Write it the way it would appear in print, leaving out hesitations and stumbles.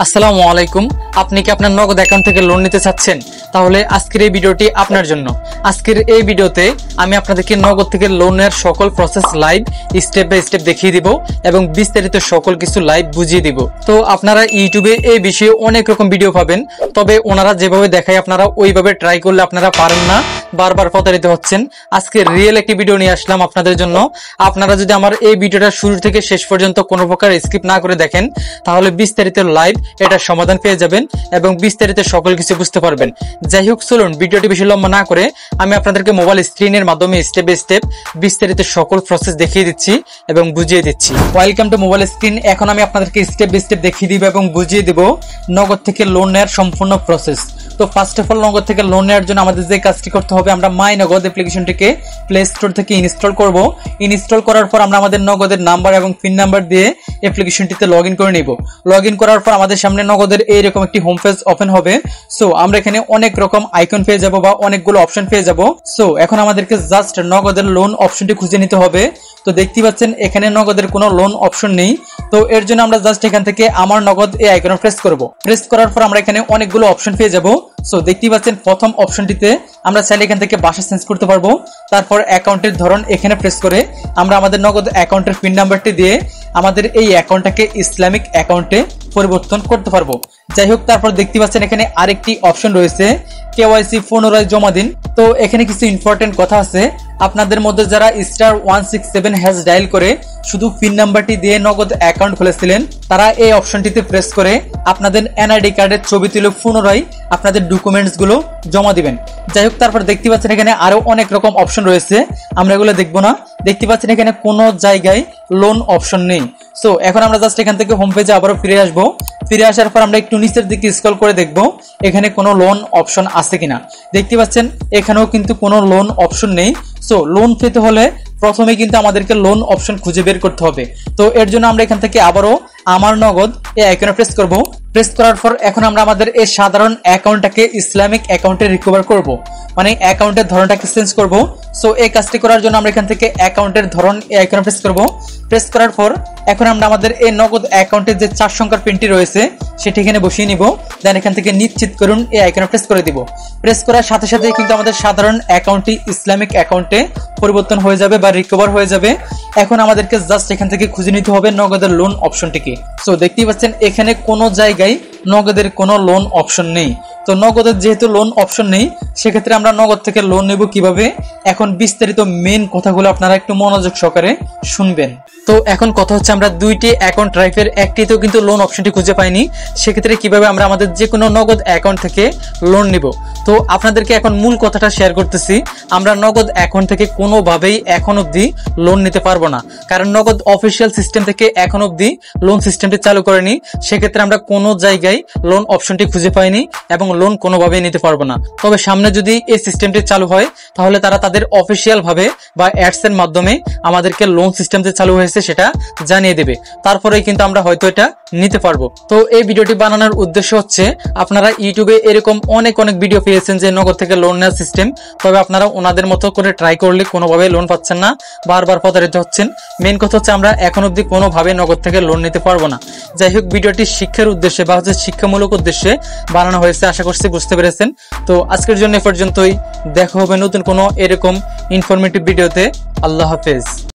আসসালামু আলাইকুম। আপনি কি আপনার নগদ অ্যাকাউন্ট থেকে লোন নিতে চাচ্ছেন? তাহলে আজকের এই ভিডিওটি আপনার জন্য। আজকের এই ভিডিওতে আমি আপনাদেরকে নগদ থেকে লোনের সকল process live step by step দেখিয়ে দিব এবং বিস্তারিত সকল কিছু লাইভ বুঝিয়ে দিব। তো আপনারা ইউটিউবে এই বিষয়ে অনেক রকম ভিডিও পাবেন, তবে ওনারা যেভাবে দেখায় আপনারা ওইভাবে ট্রাই করলে আপনারা পারেন না, বারবার প্রতারিত হচ্ছেন। আজকে রিয়েল একটি ভিডিও নিয়ে আসলাম আপনাদের জন্য। আপনারা যদি আমার এই ভিডিওটা শুরু থেকে শেষ পর্যন্ত কোনো প্রকার স্কিপ না করে দেখেন, তাহলে বিস্তারিত লাইভ এটার সমাধান পেয়ে যাবেন এবং বিস্তারিত সকল কিছু বুঝতে পারবেন। যাই হোক, চলুন ভিডিওটি বেশি লম্বা না করে আমি আপনাদেরকে মোবাইল স্ক্রিনের মাধ্যমে স্টেপ বাই স্টেপ বিস্তারিত সকল প্রসেস দেখিয়ে দিচ্ছি এবং বুঝিয়ে দিচ্ছি। Welcome to mobile screen. এখন আমি আপনাদেরকে স্টেপ বাই স্টেপ দেখিয়ে দিব এবং বুঝিয়ে দিব নগদ থেকে লোন নেওয়ার সম্পূর্ণ প্রসেস। তো ফার্স্ট অফ অল, নগদ থেকে লোন নেওয়ার জন্য আমাদের যে কাজটি করতে হবে, আমরা মাই নগদ অ্যাপ্লিকেশনটিকে প্লে স্টোর থেকে ইনস্টল করব। ইনস্টল করার পর আমরা আমাদের নগদের নাম্বার এবং পিন নাম্বার দিয়ে অ্যাপ্লিকেশনটিতে লগ ইন করে নিব। লগ ইন করার পর আমাদের সামনে নগদের এইরকম একটি হোম পেজ ওপেন হবে। সো আমরা এখানে অনেক রকম আইকন পেয়ে যাব বা অনেকগুলো অপশন পেয়ে যাব। সো এখন আমাদেরকে জাস্ট নগদের লোন অপশনটি খুঁজে নিতে হবে। তো দেখতে পাচ্ছেন এখানে নগদের কোনো লোন অপশন নেই। তো এর জন্য আমরা জাস্ট এখান থেকে আমার নগদ এই আইকনে প্রেস করব। প্রেস করার পর আমরা এখানে অনেকগুলো অপশন পেয়ে যাব। সো দেখতে পাচ্ছেন প্রথম অপশনটিতে আমরা চাইলে এখান থেকে ভাষা চেঞ্জ করতে পারবো। তারপর অ্যাকাউন্টের ধরন এখানে প্রেস করে আমরা আমাদের নগদ অ্যাকাউন্টের পিন নাম্বারটি দিয়ে আমাদের এই অ্যাকাউন্টটাকে ইসলামিক অ্যাকাউন্টে পরিবর্তন করতে পারবো। যাই হোক, তারপর দেখতে পাচ্ছেন এখানে আরেকটি অপশন রয়েছে, কেওয়াইসি পুনরায় জমা দিন। তো এখানে কিছু ইম্পর্টেন্ট কথা আছে। আপনাদের মধ্যে যারা *167# ডায়াল করে শুধু পিন নাম্বারটি দিয়ে নগদ অ্যাকাউন্ট খুলেছিলেন, তারা এই অপশনটিতে প্রেস করে আপনাদের এনআইডি কার্ডের ছবি তুলে পুনরায় আপনাদের ডকুমেন্টস গুলো জমা দিবেন। যাই হোক, তারপর দেখতে পাচ্ছেন এখানে আরো অনেক রকম অপশন রয়েছে, আমরা এগুলো দেখবো না। দেখতে পাচ্ছেন এখানে কোনো জায়গায় লোন অপশন নেই। সো এখন আমরা জাস্ট এখান থেকে হোম পেজে আবারও ফিরে আসবো। ফিরে আসার পর আমরা একটু নিচের দিকে স্ক্রল করে দেখবো এখানে কোনো লোন অপশন আছে কিনা। দেখতে পাচ্ছেন এখানেও কিন্তু কোনো লোন অপশন নেই। সো লোন পেতে হলে প্রথমে কিন্তু আমাদেরকে লোন অপশন খুঁজে বের করতে হবে। তো এর জন্য আমরা এখান থেকে আবারও আমার নগদ এই আইকনে প্রেস করব। প্রেস করার পর এখন আমরা আমাদের এই সাধারণ অ্যাকাউন্টটাকে ইসলামিক অ্যাকাউন্টে রিকভার করব, মানে অ্যাকাউন্টের ধরনটাকে চেঞ্জ করব। সো এই কাজটি করার জন্য আমরা এখান থেকে অ্যাকাউন্টের ধরন এই আইকনে প্রেস করব। প্রেস করার পর এখন আমরা আমাদের এই নগদ অ্যাকাউন্টের যে 4 সংখ্যার পিনটি রয়েছে সেটি এখানে বসিয়ে নিব। দেন এখান থেকে নিশ্চিত করুন এই আইকনে প্রেস করে দিব। প্রেস করার সাথে সাথে কিন্তু আমাদের সাধারণ অ্যাকাউন্টটি ইসলামিক অ্যাকাউন্টে পরিবর্তন হয়ে যাবে বা রিকভার হয়ে যাবে। এখন আমাদেরকে জাস্ট এখান থেকে খুঁজে নিতে হবে নগদের লোন অপশনটিকে। সো দেখতেই পাচ্ছেন এখানে কোনো জায়গায় নগদের কোনো লোন অপশন নেই। তো নগদের যেহেতু লোন অপশন নেই, সেক্ষেত্রে আমরা নগদ থেকে লোন নেব কিভাবে, এখন বিস্তারিত মেন কথাগুলো আপনারা একটু মনোযোগ সহকারে শুনবেন। তো এখন কথা হচ্ছে, আমরা দুইটি অ্যাকাউন্ট টাইপের একটিতেও কিন্তু লোন অপশনটি খুঁজে পাইনি। সেক্ষেত্রে কিভাবে আমরা আমাদের যে কোনো নগদ অ্যাকাউন্ট থেকে লোন নিব। তো আপনাদেরকে এখন মূল কথাটা শেয়ার করতেছি। আমরা নগদ অ্যাকাউন্ট থেকে কোনোভাবেই এখন অবধি লোন নিতে পারবো না, কারণ নগদ অফিসিয়াল সিস্টেম থেকে এখন অবধি লোন সিস্টেমটি চালু করেনি। সেক্ষেত্রে আমরা কোনো জায়গায় লোন অপশনটি খুঁজে পাইনি এবং লোন কোনোভাবেই নিতে পারবো না। তবে সামনে যদি এই সিস্টেমটি চালু হয়, তাহলে তারা তাদের অফিসিয়াল ভাবে বা অ্যাডস এর মাধ্যমে আমাদেরকে লোন সিস্টেম যে চালু হয়েছে সেটা জানিয়ে দেবে। তারপরেই কিন্তু আমরা হয়তো এটা নিতে পারবো। তো এই ভিডিওটি বানানোর উদ্দেশ্য হচ্ছে, আপনারা ইউটিউবে এরকম অনেক ভিডিও পেয়েছেন যে নগদ থেকে লোন নেওয়ার সিস্টেম, তবে আপনারা ওনাদের মতো করে ট্রাই করলে কোনোভাবে লোন পাচ্ছেন না, বারবার প্রতারিত হচ্ছেন। মেন কথা হচ্ছে আমরা এখন অব্দি কোনোভাবে নগদ থেকে লোন নিতে পারবো না। যাই হোক, ভিডিওটি শিক্ষার উদ্দেশ্যে বা শিক্ষামূলক উদ্দেশ্যে বানানো হয়েছে, আশা করছি বুঝতে পেরেছেন। তো আজকের জন্য এ পর্যন্তই। দেখা হবে নতুন কোনো এরকম ইনফরমেটিভ ভিডিওতে। আল্লাহ হাফেজ।